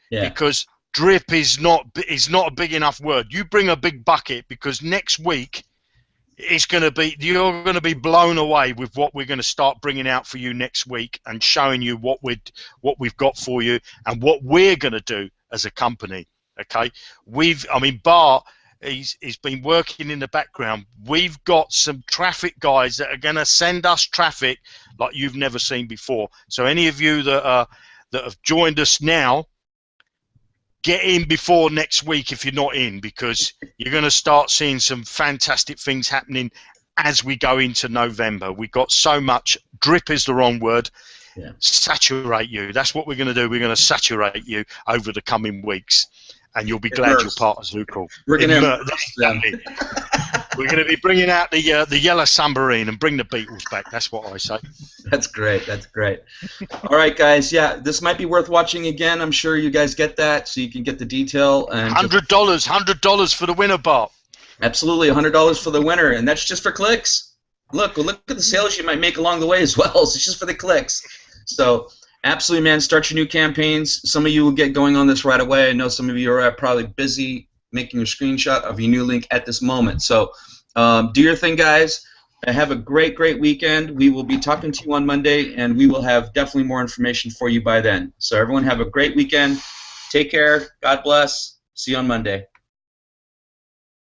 Because drip is not a big enough word. You bring a big bucket, because next week you're going to be blown away with what we're going to start bringing out for you next week and showing you what we've got for you and what we're going to do as a company. Okay, Bart. He's been working in the background. We've got some traffic guys that are going to send us traffic like you've never seen before. So any of you that have joined us now, get in before next week if you're not in, because you're going to start seeing some fantastic things happening as we go into November. We've got so much. Drip is the wrong word. Yeah. Saturate you. That's what we're going to do. We're going to saturate you over the coming weeks. And you'll be glad you're part of Zukul. We're going to be bringing out the yellow submarine and bring the Beatles back. That's what I say. That's great. That's great. All right, guys. Yeah, this might be worth watching again. I'm sure you guys get that, so you can get the detail. And $100 for the winner, Bart. Absolutely, $100 for the winner, and that's just for clicks. Look at the sales you might make along the way as well. So it's just for the clicks. So. Absolutely, man. Start your new campaigns. Some of you will get going on this right away. I know some of you are probably busy making your screenshot of your new link at this moment. So do your thing, guys. Have a great weekend. We will be talking to you on Monday, and we will have definitely more information for you by then. So everyone have a great weekend. Take care. God bless. See you on Monday.